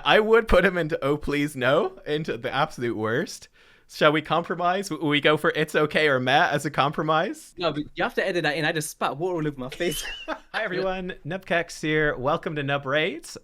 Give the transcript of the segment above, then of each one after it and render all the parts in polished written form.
I would put him into oh please no, into the absolute worst. Shall we compromise? Will we go for it's okay or meh as a compromise? No, but you have to edit that in. I just spat water all over my face. Hi everyone, nubkeks here. Welcome to Nub Raids.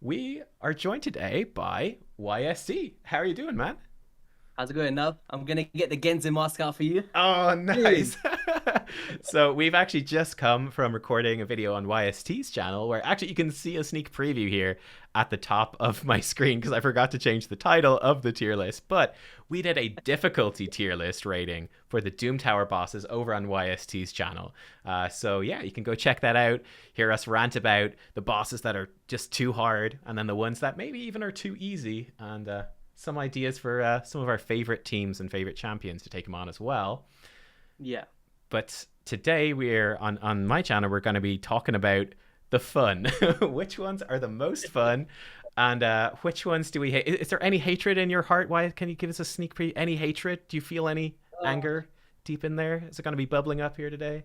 We are joined today by YSC. How are you doing, man? How's it going now? I'm gonna get the Genzin mask out for you. Oh, Hey. nice. So we've actually just come from recording a video on YST's channel where actually you can see a sneak preview here at the top of my screen because I forgot to change the title of the tier list. But we did a difficulty tier list rating for the Doom Tower bosses over on YST's channel. So yeah, you can go check that out, hear us rant about the bosses that are just too hard and then the ones that maybe even are too easy, and some ideas for some of our favorite teams and favorite champions to take them on as well. Yeah. But today we're on my channel, we're going to be talking about the fun. Which ones are the most fun, and which ones do we hate? Is there any hatred in your heart? Why can you give us a sneak preview? Any hatred? Do you feel any anger deep in there? Is it going to be bubbling up here today?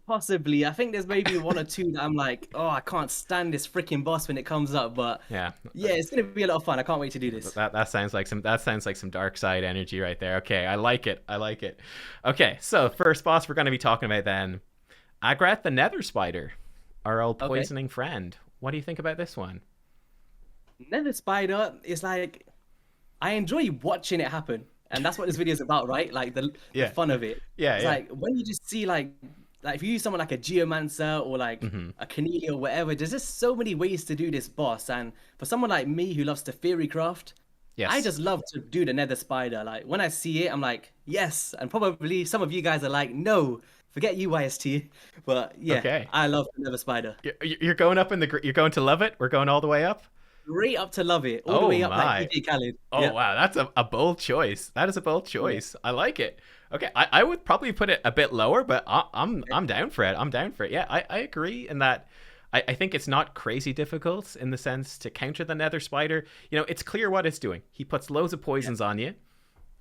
Possibly. I think there's maybe one or two that I'm like, oh, I can't stand this freaking boss when it comes up. But Yeah, yeah, it's gonna be a lot of fun. I can't wait to do this. that sounds like some dark side energy right there. Okay, I like it. I like it. Okay, so first boss we're going to be talking about then, Agrat the Nether Spider, our old Okay. poisoning friend. What do you think about this one? Nether Spider is like, I enjoy watching it happen, and that's what this video is about, right? Like the Yeah, fun of it. yeah, It's yeah. like when you just see like if you use someone like a Geomancer or like Hmm. a Cornelia or whatever, there's just so many ways to do this boss. And for someone like me who loves to theory craft, I Yes. just love to do the Nether Spider. Like when I see it, I'm like, yes. And probably some of you guys are like, no, forget you, YST. But yeah, Okay. I love the Nether Spider. You're going up in you're going to love it. We're going all the way up. Right up to love it, all the Oh way up like my. DJ Khaled. Oh Yeah, wow, that's a bold choice. That is a bold yeah. choice. I like it. Okay, I would probably put it a bit lower, but I'm down for it. I'm down for it. Yeah, I agree in that. I think it's not crazy difficult in the sense to counter the Nether Spider. You know, it's clear what it's doing. He puts loads of Yeah. poisons on you.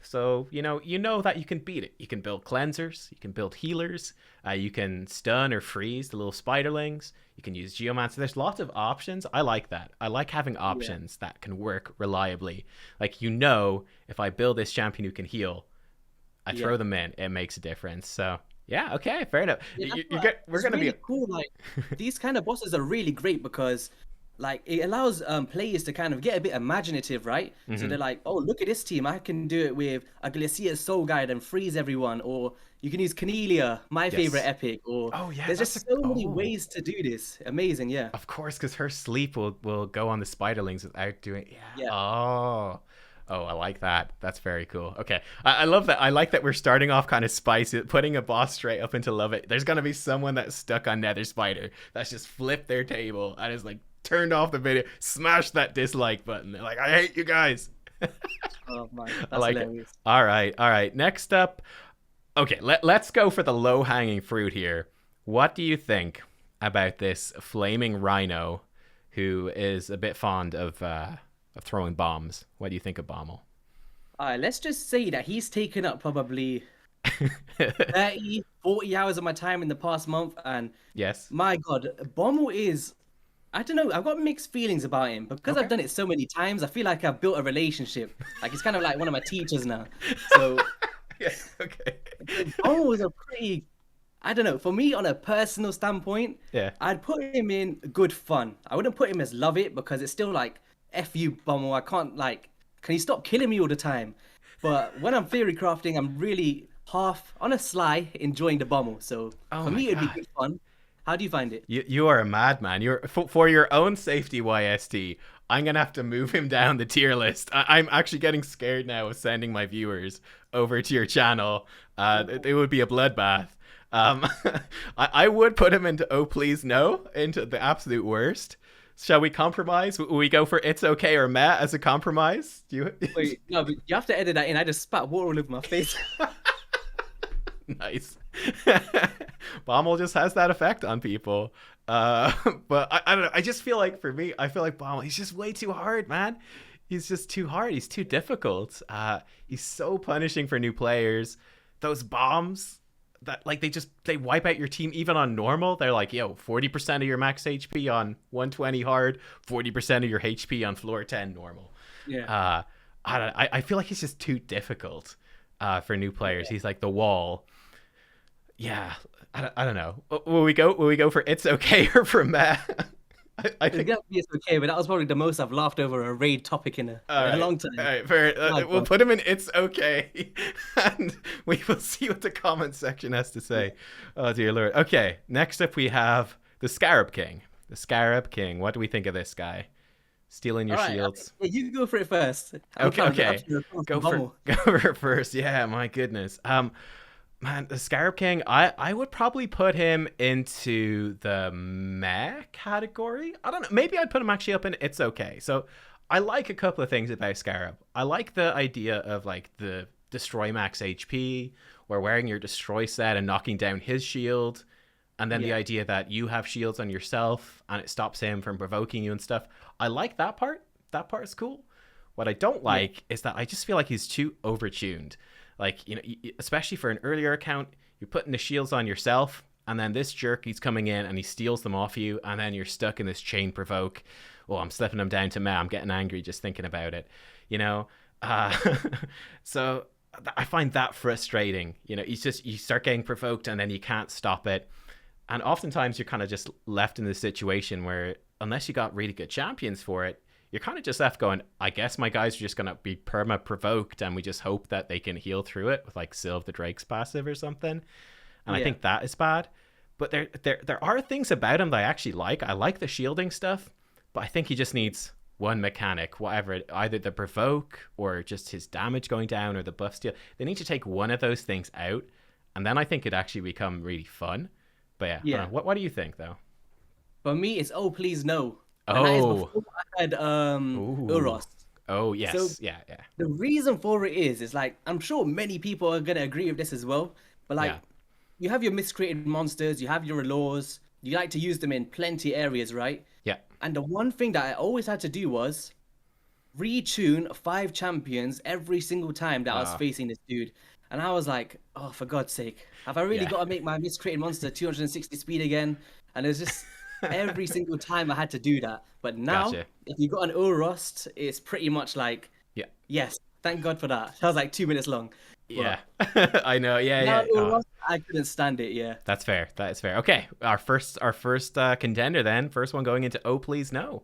So, you know that you can beat it. You can build cleansers, you can build healers, you can stun or freeze the little spiderlings, you can use geomancer. There's lots of options. I like that. I like having Yeah. options that can work reliably. Like, if I build this champion who can heal, I Yeah. throw them in, it makes a difference. So, yeah, okay, fair enough. Yeah, that's You what get, we're it's going to be. really cool. Like these kind of bosses are really great because like it allows players to kind of get a bit imaginative, right? So Hmm. they're like, oh, look at this team. I can do it with a Glacier Soul Guide and freeze everyone, or you can use Cornelia, my favorite Yes. epic, or Oh, yeah, there's that's a. just so many Oh. ways to do this. Amazing, yeah. Of course, because her sleep will go on the spiderlings without doing. Yeah. Yeah. Oh. Oh, I like that. That's very cool. Okay. I love that. I like that we're starting off kind of spicy, putting a boss straight up into love it. There's gonna be someone that's stuck on Nether Spider that's just flipped their table and is like turned off the video, smashed that dislike button. They're like, I hate you guys. Oh man, I that's like it. hilarious. All right. All right. Next up. Okay, let's go for the low hanging fruit here. What do you think about this flaming rhino who is a bit fond of throwing bombs? What do you think of Bommel? All right, let's just say that he's taken up probably 30, 40 hours of my time in the past month, and Yes. my God, Bommel is. I don't know. I've got mixed feelings about him because I've Okay. done it so many times. I feel like I've built a relationship. Like he's kind of like one of my teachers now. So Yeah. Okay. Bommel was a pretty. I don't know. For me, on a personal standpoint, Yeah. I'd put him in good fun. I wouldn't put him as love it because it's still like f you, Bommel. I can't like. Can you stop killing me all the time? But when I'm theory crafting, I'm really half on a sly enjoying the Bommel. So Oh for my me, it'd be god. good fun. How do you find it? You are a madman. You're for your own safety, YST. I'm gonna have to move him down the tier list. I'm actually getting scared now of sending my viewers over to your channel. It would be a bloodbath. Um, I would put him into oh please no, into the absolute worst. Shall we compromise? Will we go for it's okay or meh as a compromise? Do you? Wait, no, but you have to edit that in. I just spat water all over my face. Nice. Bommel just has that effect on people. But I don't know. I just feel like for me, I feel like Bommel, he's just way too hard, man. He's just too hard. He's too difficult. He's so punishing for new players. Those bombs, that like they wipe out your team even on normal. They're like, yo, 40% of your max HP on 120 hard, 40% of your HP on floor 10 normal. Yeah. I feel like he's just too difficult for new players. He's like the wall. Yeah, I don't know. Will we go for it's okay or for meh? I It's think. gonna be it's okay, but that was probably the most I've laughed over a raid topic in a long time. All right, fair. Like, We'll put him in it's okay, and we will see what the comment section has to say. Oh dear lord. Okay, next up we have the Scarab King. The Scarab King. What do we think of this guy? Stealing your all right, shields. yeah, you go for it first. Okay. Go Go for it first. Yeah, my goodness. Man, the Scarab King, I would probably put him into the meh category. I don't know. Maybe I'd put him actually up in it's okay. So I like a couple of things about Scarab. I like the idea of like the destroy max HP or wearing your destroy set and knocking down his shield. And then the idea that you have shields on yourself and it stops him from provoking you and stuff. I like that part. That part is cool. What I don't like is that I just feel like he's too overtuned. Like, you know, especially for an earlier account, you're putting the shields on yourself, and then this jerk, he's coming in and he steals them off you, and then you're stuck in this chain provoke. Oh, I'm slipping him down to meh. I'm getting angry just thinking about it, you know? So I find that frustrating. You know, you start getting provoked and then you can't stop it. And oftentimes you're kind of just left in this situation where unless you got really good champions for it, you're kind of just left going, I guess my guys are just going to be perma-provoked and we just hope that they can heal through it with like Sylve the Drake's passive or something. And I think that is bad. But there are things about him that I actually like. I like the shielding stuff, but I think he just needs one mechanic, whatever, either the provoke or just his damage going down or the buff steal. They need to take one of those things out, and then I think it'd actually become really fun. But yeah. What do you think, though? For me, it's oh please no. And Oh. that is before I had Uros. Oh yes, So yeah. the reason for it is like I'm sure many people are gonna agree with this as well. But like you have your miscreated monsters, you have your allures, you like to use them in plenty areas, right? Yeah. And the one thing that I always had to do was retune 5 champions every single time that I was facing this dude. And I was like, oh, for God's sake, have I really got to make my miscreated monster 260 speed again? And it was just every single time I had to do that. But now, if you got an Urost, it's pretty much like, yes, thank God for that. That was like 2 minutes long. Yeah, I know. Yeah. Urost, I couldn't stand it. Yeah, that's fair. That is fair. Okay, our first contender then. First one going into oh please no.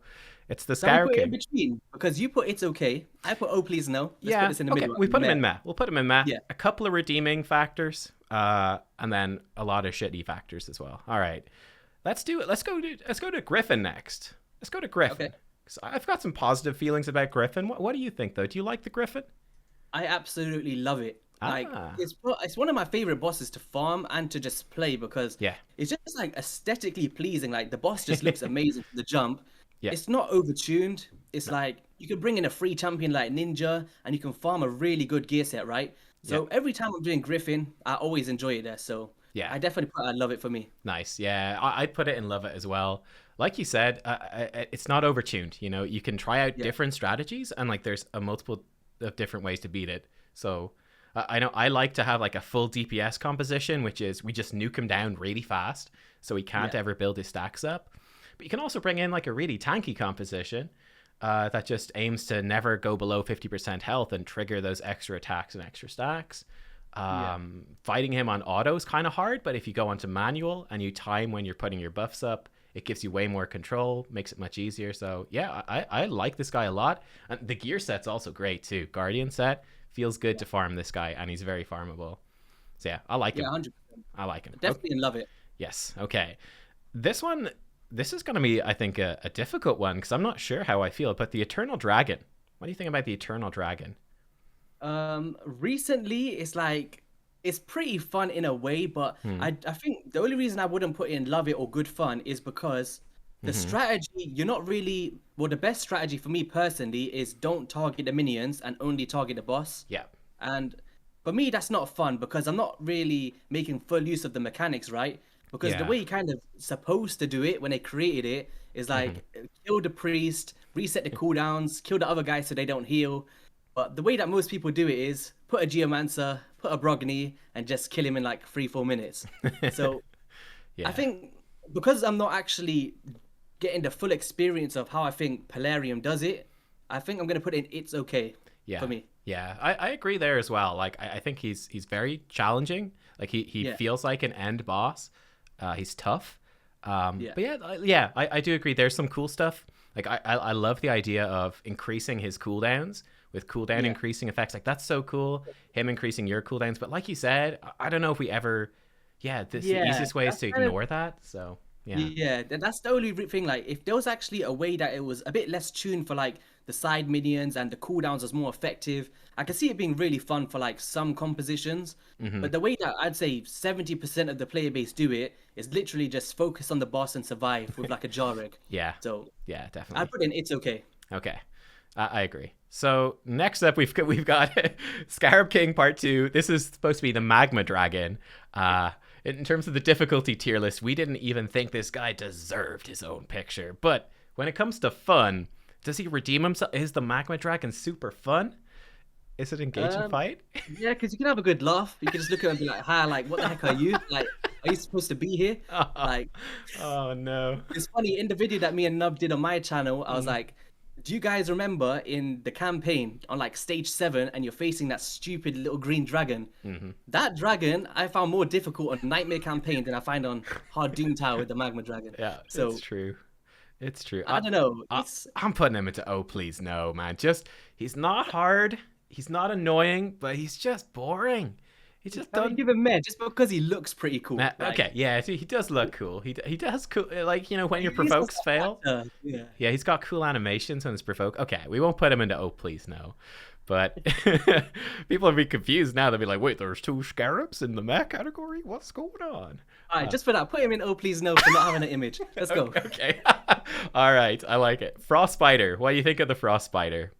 It's the Scarab King. In between, because you put it's okay. I put oh please no. Let's put this in the middle. We put him in meh. We'll put him in meh. Yeah. A couple of redeeming factors, and then a lot of shitty factors as well. All right, let's do it. Let's go to Griffin next. Let's go to Griffin. Okay. So I've got some positive feelings about Griffin. What do you think though? Do you like the Griffin? I absolutely love it. Like it's one of my favorite bosses to farm and to just play because it's just like aesthetically pleasing. Like the boss just looks amazing from the jump. Yeah. It's not overtuned. It's like you can bring in a free champion like Ninja and you can farm a really good gear set, right? So every time I'm doing Griffin, I always enjoy it there. So I definitely put I love it for me. Nice. Yeah, I'd put it in love it as well. Like you said, it's not overtuned. You know, you can try out different strategies and like there's a multiple of different ways to beat it. So I know I like to have like a full DPS composition, which is we just nuke him down really fast so he can't ever build his stacks up. But you can also bring in like a really tanky composition that just aims to never go below 50% health and trigger those extra attacks and extra stacks. Fighting him on auto is kind of hard, but if you go onto manual and you time when you're putting your buffs up, it gives you way more control, makes it much easier. So yeah, I like this guy a lot. And the gear set's also great too. Guardian set feels good to farm this guy, and he's very farmable. So yeah, I like him. 100%. I like him. Definitely love it. Yes. Okay. This is going to be, I think, a difficult one because I'm not sure how I feel. But the Eternal Dragon. What do you think about the Eternal Dragon? Recently, it's pretty fun in a way, but I think the only reason I wouldn't put in love it or good fun is because the strategy, you're not really, well, the best strategy for me personally is don't target the minions and only target the boss. Yeah. And for me, that's not fun because I'm not really making full use of the mechanics, right? Because the way you kind of supposed to do it when they created it is like kill the priest, reset the cooldowns, kill the other guys so they don't heal. But the way that most people do it is put a Geomancer, put a Brogni, and just kill him in like 3-4 minutes. So I Yeah. think because I'm not actually getting the full experience of how I think Polarium does it, I think I'm gonna put in It's Okay Yeah. for me. Yeah. I agree there as well. Like I think he's very challenging. Like he Yeah, feels like an end boss. He's tough. yeah, But yeah, yeah, I do agree. There's some cool stuff. Like I love the idea of increasing his cooldowns with cooldown yeah, increasing effects. Like that's so cool. Him increasing your cooldowns. But like you said, I don't know if we ever. Yeah, the yeah. easiest way is That's to kind of ignore that. So yeah. Yeah, that's the only thing. Like, if there was actually a way that it was a bit less tuned for like the side minions and the cooldowns was more effective, I can see it being really fun for like some compositions. Hmm. But the way that I'd say 70% of the player base do it is literally just focus on the boss and survive with like a jar egg. Yeah. So Yeah, I'd definitely. put in It's Okay. Okay. I agree. So next up, we've got Scarab King Part Two. This is supposed to be the Magma Dragon. In terms of the difficulty tier list, we didn't even think this guy deserved his own picture. But when it comes to fun, does he redeem himself? Is the Magma Dragon super fun? Is it engaging Um, fight? yeah, because you can have a good laugh. You can just look at him and be like, "Hi, like, what the heck are you? Like, are you supposed to be here?" Oh, Like, oh no. it's funny, in the video that me and Nub did on my channel, I was Mm, like, do you guys remember in the campaign on like stage 7 and you're facing that stupid little green dragon? mm-hmm. That dragon I found more difficult on Nightmare campaign than I find on Hard Doom Tower with the Magma Dragon. Yeah, it's So true. It's true. I don't know. I, It's I'm putting him into oh please no, man. Just he's not hard. He's not annoying, but he's just boring. He just I mean, doesn't. give him meh just because he looks pretty cool. Like Okay, yeah, he does look cool. He does cool. Like when your he's just provokes an fail. actor. Yeah. Yeah, he's got cool animations when it's provoke. Okay, we won't put him into oh please no. But people will be confused now. They'll be like, wait, there's two scarabs in the mech category? What's going on? All right, just for that, put him in Oh Please No for not having an image. Let's go. Okay. All right, I like it. Frost Spider. What do you think of the Frost Spider?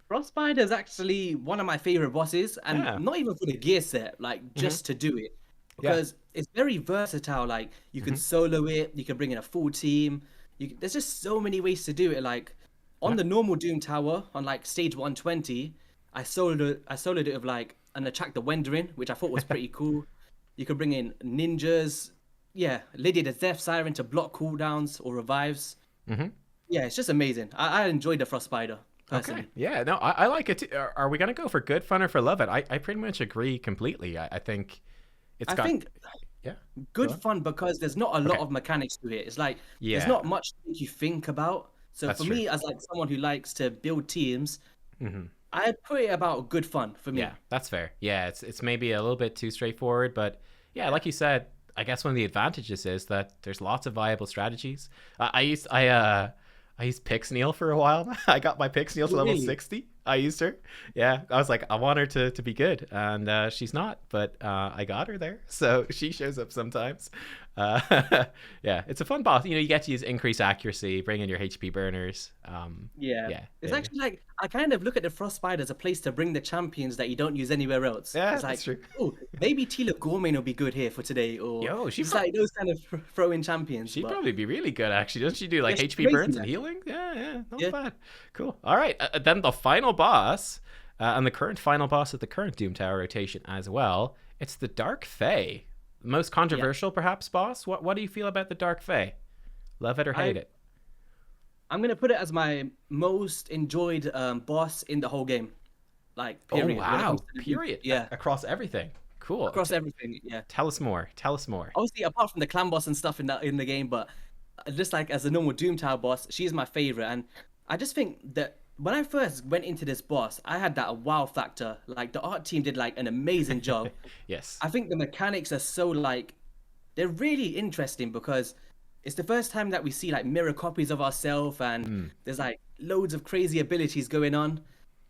Frostbite is actually one of my favorite bosses, and Yeah. not even for the gear set, like Hmm. just to do it, Yeah. because it's very versatile. Like you can Hmm. solo it, you can bring in a full team. There's just so many ways to do it. Like on Yeah. the normal Doom Tower, on like stage 120, I soloed it with like an Attract the Wenderin, which I thought was pretty cool. You could bring in ninjas, yeah, Lydia the Death Siren to block cooldowns or revives. Hmm. Yeah, it's just amazing. I enjoyed the Frost Spider Okay. personally. Yeah. No, I like it too. Are we gonna go for good fun or for love it? I pretty much agree completely. I think it's I got. think Yeah. Go good on. fun because there's not a lot Okay. of mechanics to it. It's like there's Yeah. not much to make you think about. So That's for true. me, as like someone who likes to build teams, Hmm. I'd put it about good fun for me. Yeah. That's fair. Yeah. It's maybe a little bit too straightforward, but yeah, like you said, I guess one of the advantages is that there's lots of viable strategies. I used Pixneal for a while. I got my Pixneal to level Really? 60. I used her. Yeah, I was like, I want her to be good, and she's not, but I got her there, so she shows up sometimes. Yeah, it's a fun boss. You get to use increased accuracy, bring in your HP burners. Yeah. Yeah, It's yeah, actually like I kind of look at the Frostbite as a place to bring the champions that you don't use anywhere else. yeah, It's like, that's true. oh, maybe Tila Gormain will be good here for today, or Yo, just like those kind of throw-in champions. she'd But probably be really good, actually. Doesn't she do like yeah, she's HP amazing burns and at it. healing? Yeah, yeah, not Yeah. bad. Cool. All right, then the final boss, and the current final boss of the current Doom Tower rotation as well. It's the Dark Fae. The most Yeah. controversial, perhaps, boss. What do you feel about the Dark Fae? Love it or hate I it? I'm gonna put it as my most enjoyed boss in the whole game. Like Oh period. When it wow! comes to the Period. yeah, Across everything. Cool. across everything. Yeah. Tell us more. Tell us more. Obviously, apart from the clan boss and stuff in the game, but just like as a normal Doom Tower boss, she's my favorite. And I just think that when I first went into this boss, I had that wow factor. Like the art team did like an amazing job. Yes. I think the mechanics are so like they're really interesting because it's the first time that we see like mirror copies of ourselves and there's like loads of crazy abilities going on.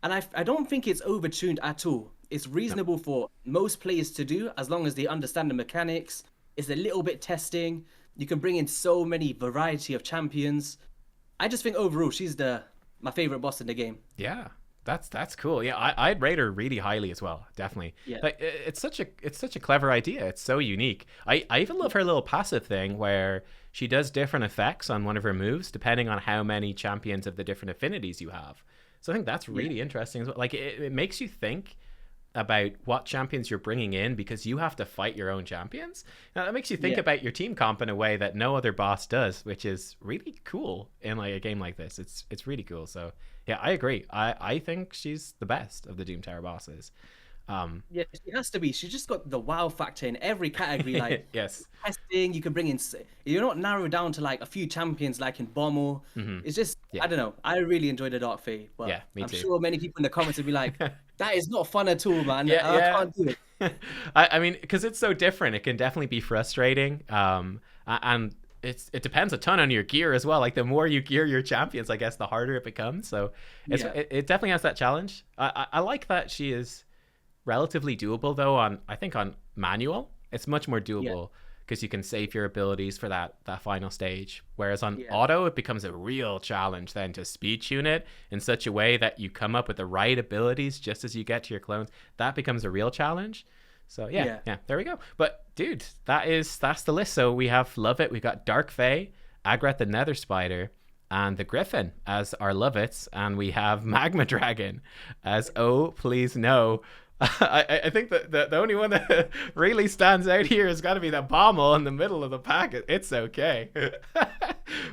And I don't think it's overtuned at all. It's reasonable for most players to do as long as they understand the mechanics. It's a little bit testing. You can bring in so many variety of champions. I just think overall she's my favorite boss in the game. Yeah. That's cool. Yeah, I'd rate her really highly as well. Definitely. Yeah. Like it's such a clever idea. It's so unique. I even love her little passive thing where she does different effects on one of her moves depending on how many champions of the different affinities you have. So I think that's Yeah. really interesting as well. Like it makes you think about what champions you're bringing in because you have to fight your own champions. Now that makes you think Yeah. about your team comp in a way that no other boss does, which is really cool in like a game like this. It's really cool. So yeah, I agree. I think she's the best of the Doom Tower bosses. Um, Yeah, she has to be. She's just got the wow factor in every category. Like yes. testing, you can bring in. You're not narrowed down to like a few champions like in Bommel. Hmm. It's just Yeah. I don't know. I really enjoyed the Dark Fae, but Yeah, me I'm too. sure many people in the comments would be like, "That is not fun at all, man. Yeah, I yeah. can't do it." I mean, because it's so different, it can definitely be frustrating. And it depends a ton on your gear as well. Like the more you gear your champions, I guess the harder it becomes. So Yeah, it definitely has that challenge. I like that she is relatively doable though. I think on manual, it's much more yeah, doable because you can save your abilities for that final stage. Whereas on yeah, auto, it becomes a real challenge then to speed tune it in such a way that you come up with the right abilities just as you get to your clones. That becomes a real challenge. So yeah. yeah, there we go. But dude, that's the list. So we have Love It, we got Dark Fae, Agrat the Nether Spider, and the Griffin as our Lovets, and we have Magma Dragon as Oh Please No. I think that the only one that really stands out here has got to be that Bommel in the middle of the packet. It's okay.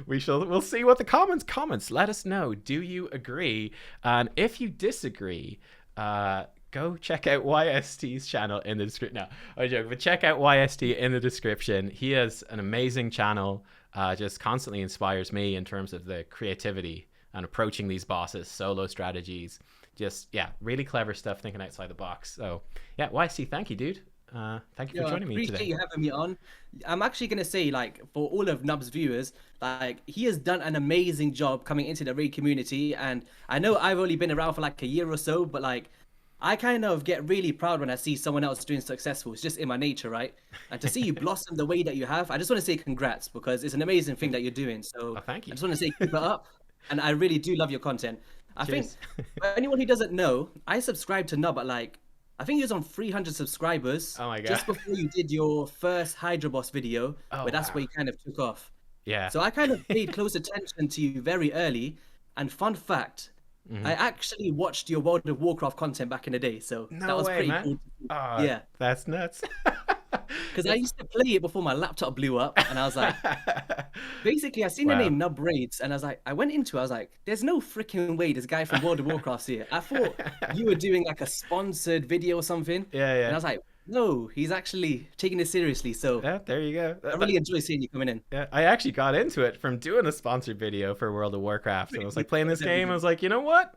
We'll see what the comments. Let us know. Do you agree? And if you disagree, go check out YST's channel in the description. No, I joke, but check out YST in the description. He has an amazing channel. Just constantly inspires me in terms of the creativity and approaching these bosses, solo strategies. Just really clever stuff, thinking outside the box. So yeah, YC, thank you, dude. Thank you for Yeah, I joining me appreciate today. you having me on. I'm actually gonna say, like, for all of Nub's viewers, like he has done an amazing job coming into the raid community. And I know I've only been around for like a year or so, but like I kind of get really proud when I see someone else doing successful. It's just in my nature, right? And to see you blossom the way that you have, I just want to say congrats because it's an amazing thing that you're doing. So Oh, thank I you. just want to say keep it up. And I really do love your content. I think Cheers. for anyone who doesn't know, I subscribed to Nub at like I think he was on 300 subscribers Oh my god. just before you did your first Hydro Boss video, Oh where that's wow. where you kind of took off. Yeah. So I kind of paid close attention to you very early. And fun fact, Hmm. I actually watched your World of Warcraft content back in the day, so that No was way, pretty man. cool. Oh, Yeah, that's nuts. because I used to play it before my laptop blew up, and I was like, basically, I seen the Wow. name Nub Raids, and I was like, I went into it, I was like, there's no freaking way this guy from World of Warcraft's here. I thought you were doing like a sponsored video or something, Yeah, and I yeah. was like, no, he's actually taking it seriously. So Yeah, there you go. I really enjoy seeing you coming in. Yeah, I actually got into it from doing a sponsored video for World of Warcraft. And I was like playing this game. I was like, you know what?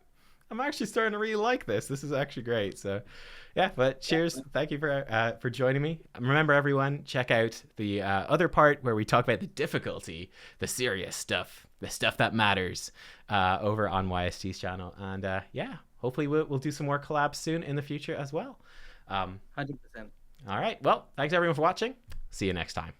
I'm actually starting to really like this. This is actually great. So, yeah. But cheers. Thank you for joining me. Remember, everyone, check out the other part where we talk about the difficulty, the serious stuff, the stuff that matters, over on YST's channel. And yeah, hopefully we'll do some more collabs soon in the future as well. 100%. All right. Well, thanks everyone for watching. See you next time.